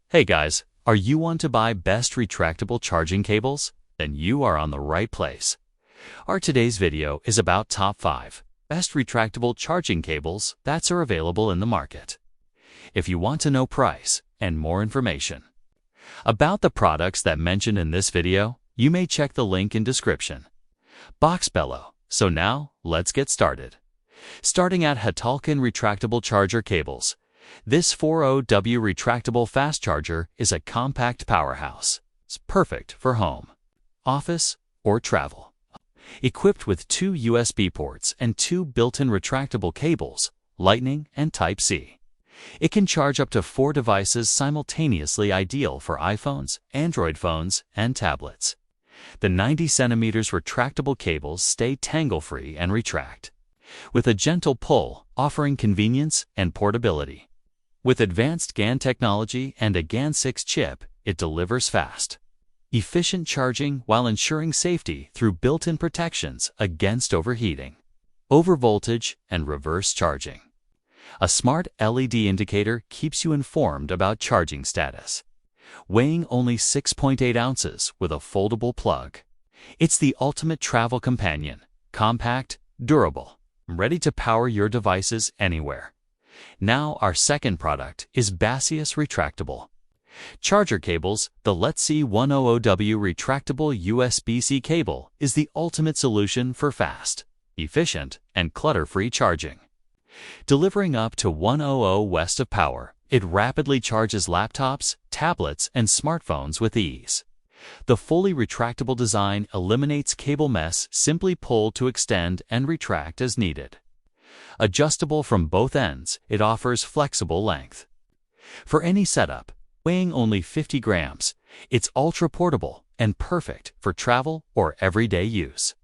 Hey guys, are you want to buy best retractable charging cables? Then you are on the right place. Our today's video is about top 5 best retractable charging cables that are available in the market. If you want to know price and more information about the products that mentioned in this video, you may check the link in description box below. So now, let's get started. Starting at Hatalkin retractable charger cables. This 40W retractable fast charger is a compact powerhouse. It's perfect for home, office, or travel. Equipped with 2 USB ports and 2 built-in retractable cables, Lightning and Type-C. It can charge up to 4 devices simultaneously, ideal for iPhones, Android phones, and tablets. The 90cm retractable cables stay tangle-free and retract, with a gentle pull, offering convenience and portability. With advanced GaN technology and a GaN 6 chip, it delivers fast, efficient charging while ensuring safety through built-in protections against overheating, overvoltage, and reverse charging. A smart LED indicator keeps you informed about charging status. Weighing only 6.8 ounces with a foldable plug. It's the ultimate travel companion, compact, durable, ready to power your devices anywhere. Now our second product is Baseus retractable charger cables. The Let's See 100W retractable USB-C cable is the ultimate solution for fast, efficient, and clutter-free charging. Delivering up to 100 watts of power, it rapidly charges laptops, tablets, and smartphones with ease. The fully retractable design eliminates cable mess. Simply pull to extend and retract as needed. Adjustable from both ends, it offers flexible length. For any setup, weighing only 50 grams, it's ultra-portable and perfect for travel or everyday use.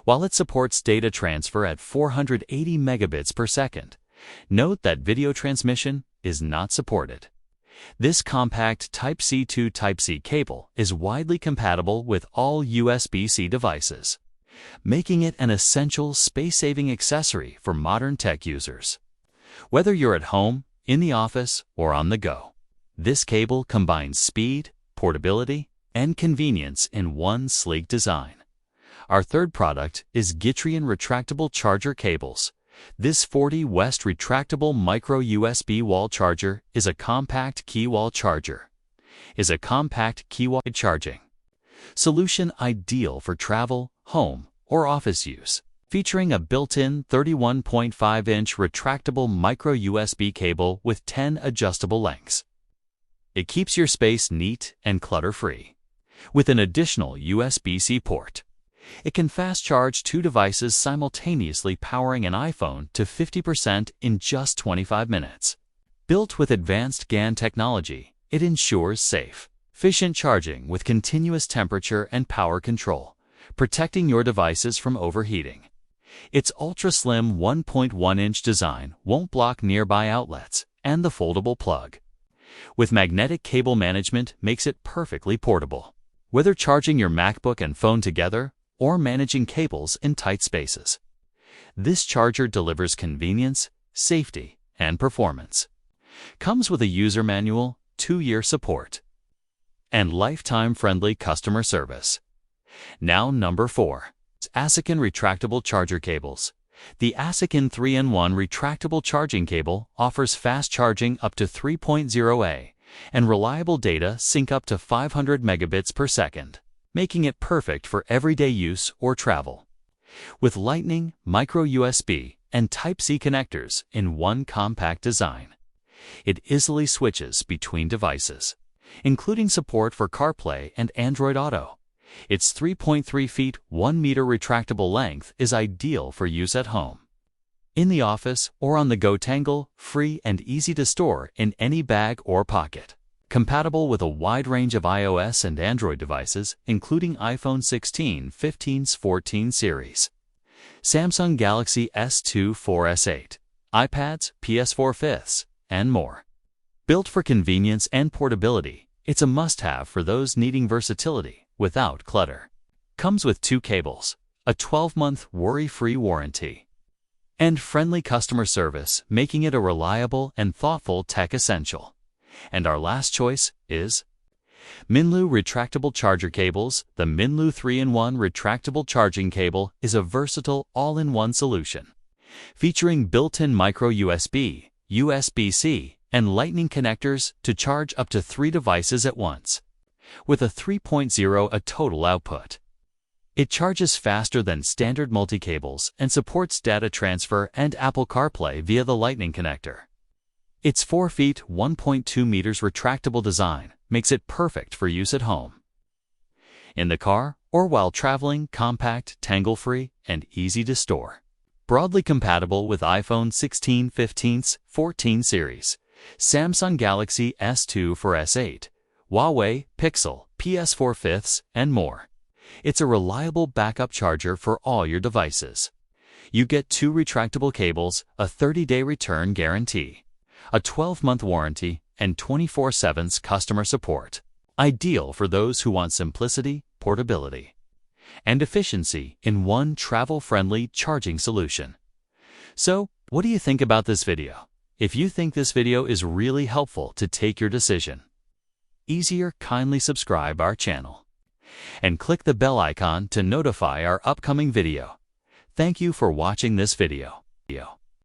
While it supports data transfer at 480 megabits per second, note that video transmission is not supported. This compact Type-C to Type-C cable is widely compatible with all USB-C devices, making it an essential space-saving accessory for modern tech users. Whether you're at home, in the office, or on the go, this cable combines speed, portability, and convenience in one sleek design. Our third product is Gitryin retractable charger cables. This 40W retractable micro USB wall charger is a compact key wall charger. Charging solution ideal for travel, home, or office use, featuring a built-in 31.5-inch retractable micro USB cable with 10 adjustable lengths. It keeps your space neat and clutter-free. With an additional USB-C port, it can fast charge 2 devices simultaneously, powering an iPhone to 50% in just 25 minutes. Built with advanced GaN technology, it ensures safe, efficient charging with continuous temperature and power control, protecting your devices from overheating. Its ultra-slim 1.1-inch design won't block nearby outlets, and the foldable plug with magnetic cable management makes it perfectly portable. Whether charging your MacBook and phone together or managing cables in tight spaces, this charger delivers convenience, safety, and performance. Comes with a user manual, 2-year support, and lifetime-friendly customer service. Now number 4. Asicen retractable charger cables. The Asicen 3-in-1 retractable charging cable offers fast charging up to 3.0A and reliable data sync up to 500 megabits per second, making it perfect for everyday use or travel. With Lightning, micro USB, and Type-C connectors in one compact design, it easily switches between devices, including support for CarPlay and Android Auto. Its 3.3 feet, 1 meter retractable length is ideal for use at home, in the office, or on the go. Tangle-free and easy to store in any bag or pocket. Compatible with a wide range of iOS and Android devices, including iPhone 16, 15, 14 series, Samsung Galaxy S2, 4S8, iPads, PS4 5s, and more. Built for convenience and portability, it's a must-have for those needing versatility without clutter. Comes with 2 cables, a 12-month worry-free warranty, and friendly customer service, making it a reliable and thoughtful tech essential. And our last choice is Minlu Retractable Charger Cables. The Minlu 3-in-1 retractable charging cable is a versatile, all-in-one solution. Featuring built-in micro USB, USB-C, and Lightning connectors to charge up to 3 devices at once, with a 3.0 total output. It charges faster than standard multi-cables and supports data transfer and Apple CarPlay via the Lightning connector. Its 4 feet (1.2 meters) retractable design makes it perfect for use at home, in the car, or while traveling. Compact, tangle-free, and easy to store. Broadly compatible with iPhone 16, 15, 14 series, Samsung Galaxy S2 for S8, Huawei, Pixel, PS4 5, and more. It's a reliable backup charger for all your devices. You get 2 retractable cables, a 30-day return guarantee, a 12-month warranty, and 24/7 customer support. Ideal for those who want simplicity, portability, and efficiency in one travel-friendly charging solution. So, what do you think about this video? If you think this video is really helpful to take your decision, kindly subscribe our channel and click the bell icon to notify our upcoming video. Thank you for watching this video.